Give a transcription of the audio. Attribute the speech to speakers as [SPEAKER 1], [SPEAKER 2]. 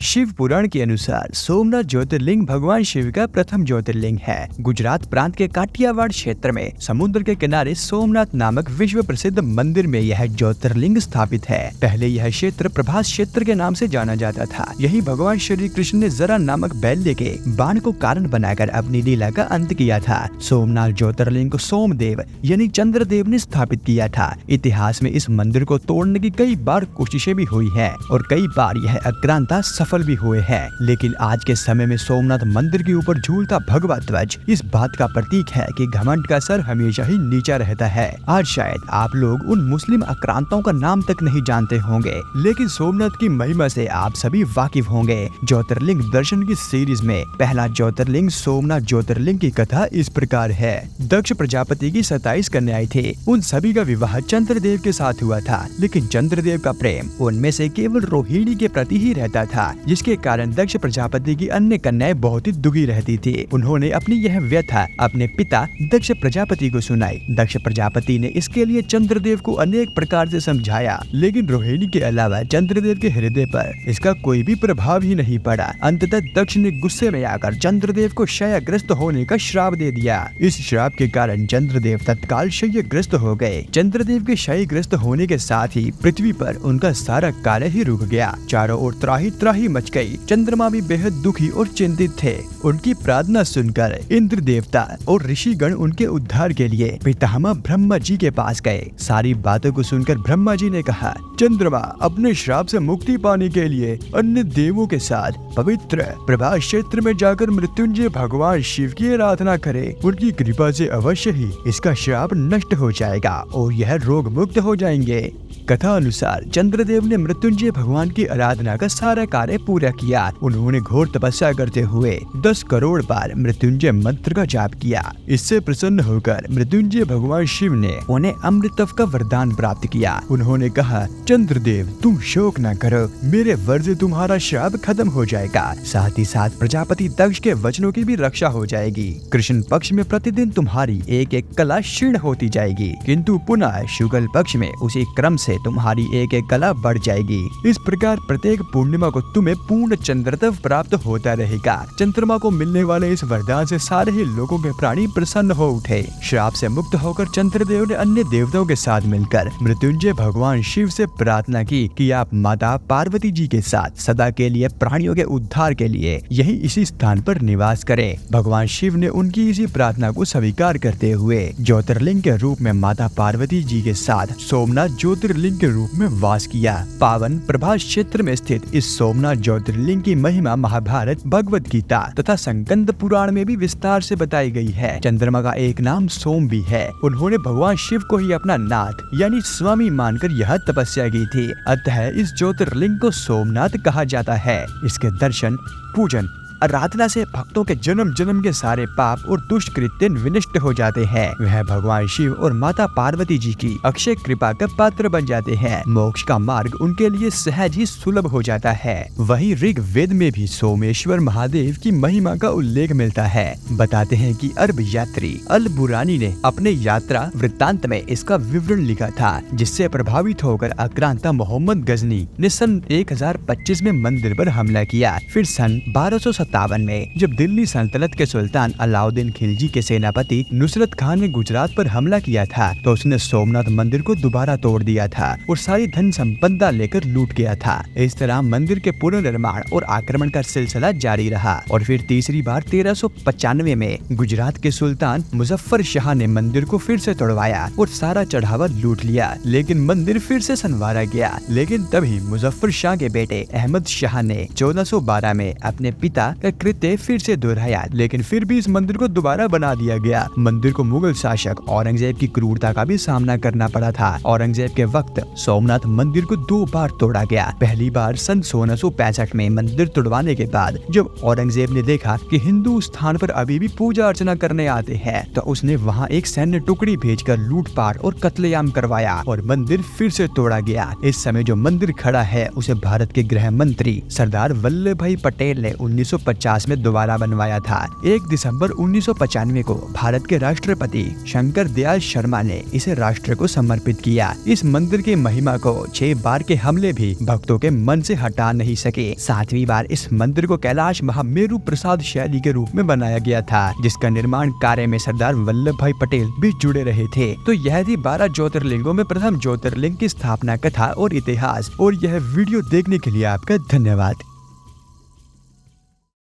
[SPEAKER 1] शिव पुराण के अनुसार सोमनाथ ज्योतिर्लिंग भगवान शिव का प्रथम ज्योतिर्लिंग है। गुजरात प्रांत के काठियावाड़ क्षेत्र में समुद्र के किनारे सोमनाथ नामक विश्व प्रसिद्ध मंदिर में यह ज्योतिर्लिंग स्थापित है। पहले यह क्षेत्र प्रभास क्षेत्र के नाम से जाना जाता था। यही भगवान श्री कृष्ण ने जरा नामक बैल्य के बाण को कारण बनाकर अपनी लीला का अंत किया था। सोमनाथ ज्योतिर्लिंग को सोमदेव यानी चंद्रदेव ने स्थापित किया था। इतिहास में इस मंदिर को तोड़ने की कई बार कोशिशें भी हुई है और कई बार यह आक्रांता सफल भी हुए हैं, लेकिन आज के समय में सोमनाथ मंदिर के ऊपर झूलता भगवा ध्वज इस बात का प्रतीक है कि घमंड का सर हमेशा ही नीचा रहता है। आज शायद आप लोग उन मुस्लिम आक्रांताओं का नाम तक नहीं जानते होंगे, लेकिन सोमनाथ की महिमा से आप सभी वाकिफ होंगे। ज्योतिर्लिंग दर्शन की सीरीज में पहला ज्योतिर्लिंग सोमनाथ ज्योतिर्लिंग की कथा इस प्रकार है। दक्ष प्रजापति की 27 कन्याएं थे। उन सभी का विवाह चंद्रदेव के साथ हुआ था, लेकिन चंद्रदेव का प्रेम उनमें से केवल रोहिणी के प्रति ही रहता था, जिसके कारण दक्ष प्रजापति की अन्य कन्याएं बहुत ही दुखी रहती थी। उन्होंने अपनी यह व्यथा अपने पिता दक्ष प्रजापति को सुनाई। दक्ष प्रजापति ने इसके लिए चंद्रदेव को अनेक प्रकार से समझाया, लेकिन रोहिणी के अलावा चंद्रदेव के हृदय पर इसका कोई भी प्रभाव ही नहीं पड़ा। अंततः दक्ष ने गुस्से में आकर चंद्रदेव को क्षयग्रस्त होने का श्राप दे दिया। इस श्राप के कारण चंद्रदेव तत्काल क्षयग्रस्त हो गए। चंद्रदेव के क्षयग्रस्त होने के साथ ही पृथ्वी पर उनका सारा कार्य ही रुक गया। चारों ओर त्राही त्राही मच गई। चंद्रमा भी बेहद दुखी और चिंतित थे। उनकी प्रार्थना सुनकर इंद्र देवता और ऋषिगण उनके उद्धार के लिए पितामह ब्रह्मा जी के पास गए। सारी बातों को सुनकर ब्रह्मा जी ने कहा, चंद्रमा अपने श्राप से मुक्ति पाने के लिए अन्य देवों के साथ पवित्र प्रभास क्षेत्र में जाकर मृत्युंजय भगवान शिव की आराधना करे। उनकी कृपा से अवश्य ही इसका श्राप नष्ट हो जाएगा और यह रोग मुक्त हो जाएंगे। कथा अनुसार चंद्रदेव ने मृत्युंजय भगवान की आराधना का सारा कार्य पूरा किया। उन्होंने घोर तपस्या करते हुए 10 करोड़ बार मृत्युंजय मंत्र का जाप किया। इससे प्रसन्न होकर मृत्युंजय भगवान शिव ने उन्हें अमृतत्व का वरदान प्राप्त किया। उन्होंने कहा, चंद्रदेव तुम शोक न करो, मेरे वर से तुम्हारा श्राप खत्म हो जाएगा। साथ ही साथ प्रजापति दक्ष के वचनों की भी रक्षा हो जाएगी। कृष्ण पक्ष में प्रतिदिन तुम्हारी एक एक कला क्षीण होती जाएगी, किंतु पुनः शुक्ल पक्ष में उसी क्रम से तुम्हारी एक एक कला बढ़ जाएगी। इस प्रकार प्रत्येक पूर्णिमा को तुम्हें पूर्ण चंद्रत्व प्राप्त होता रहेगा। चंद्रमा को मिलने वाले इस वरदान से सारे ही लोगों के प्राणी प्रसन्न हो उठे। श्राप से मुक्त होकर चंद्रदेव ने अन्य देवताओं के साथ मिलकर मृत्युंजय भगवान शिव से प्रार्थना की कि आप माता पार्वती जी के साथ सदा के लिए प्राणियों के उद्धार के लिए यही इसी स्थान पर निवास करें। भगवान शिव ने उनकी इसी प्रार्थना को स्वीकार करते हुए ज्योतिर्लिंग के रूप में माता पार्वती जी के साथ सोमनाथ ज्योतिर्लिंग के रूप में वास किया। पावन प्रभास क्षेत्र में स्थित इस सोमनाथ ज्योतिर्लिंग की महिमा महाभारत, भगवत गीता तथा संकंद पुराण में भी विस्तार से बताई गई है। चंद्रमा का एक नाम सोम भी है। उन्होंने भगवान शिव को ही अपना नाथ यानी स्वामी मानकर यह तपस्या की थी। अतः इस ज्योतिर्लिंग को सोमनाथ कहा जाता है। इसके दर्शन, पूजन, आराधना से भक्तों के जन्म जन्म के सारे पाप और दुष्ट कृत्य विनष्ट हो जाते हैं। वह भगवान शिव और माता पार्वती जी की अक्षय कृपा का पात्र बन जाते हैं। मोक्ष का मार्ग उनके लिए सहज ही सुलभ हो जाता है। वहीं ऋग्वेद में भी सोमेश्वर महादेव की महिमा का उल्लेख मिलता है। बताते हैं कि अरब यात्री अल बुरानी ने अपने यात्रा वृत्तांत में इसका विवरण लिखा था, जिससे प्रभावित होकर आक्रांता मोहम्मद गजनी ने सन 1025 में मंदिर पर हमला किया। फिर सन 1257 में जब दिल्ली सल्तनत के सुल्तान अलाउद्दीन खिलजी के सेनापति नुसरत खान ने गुजरात पर हमला किया था, तो उसने सोमनाथ मंदिर को दोबारा तोड़ दिया था और सारी धन संपदा लेकर लूट गया था। इस तरह मंदिर के पुनर्निर्माण और आक्रमण का सिलसिला जारी रहा और फिर तीसरी बार 1395 में गुजरात के सुल्तान मुजफ्फर शाह ने मंदिर को फिर से तोड़वाया और सारा चढ़ावा लूट लिया, लेकिन मंदिर फिर से संवारा गया। लेकिन तभी मुजफ्फर शाह के बेटे अहमद शाह ने 1412 में अपने पिता का कृत्य फिर से दोहराया, लेकिन फिर भी इस मंदिर को दोबारा बना दिया गया। मंदिर को मुगल शासक औरंगजेब की क्रूरता का भी सामना करना पड़ा था। औरंगजेब के वक्त सोमनाथ मंदिर को 2 बार तोड़ा गया। पहली बार सन 1665 में मंदिर तोड़वाने के बाद जब औरंगजेब ने देखा कि हिंदू स्थान पर अभी भी पूजा अर्चना करने आते हैं, तो उसने वहां एक सैन्य टुकड़ी भेजकर लूटपाट और कत्लेआम करवाया और मंदिर फिर से तोड़ा गया। इस समय जो मंदिर खड़ा है उसे भारत के गृह मंत्री सरदार वल्लभ भाई पटेल ने 1925 1950 में दोबारा बनवाया था। 1 दिसंबर 1995 को भारत के राष्ट्रपति शंकर दयाल शर्मा ने इसे राष्ट्र को समर्पित किया। इस मंदिर की महिमा को 6 बार के हमले भी भक्तों के मन से हटा नहीं सके। 7वीं बार इस मंदिर को कैलाश महामेरु प्रसाद शैली के रूप में बनाया गया था, जिसका निर्माण कार्य में सरदार वल्लभ भाई पटेल भी जुड़े रहे थे। तो यह थी 12 ज्योतिर्लिंगों में प्रथम ज्योतिर्लिंग की स्थापना कथा और इतिहास। और यह वीडियो देखने के लिए आपका धन्यवाद।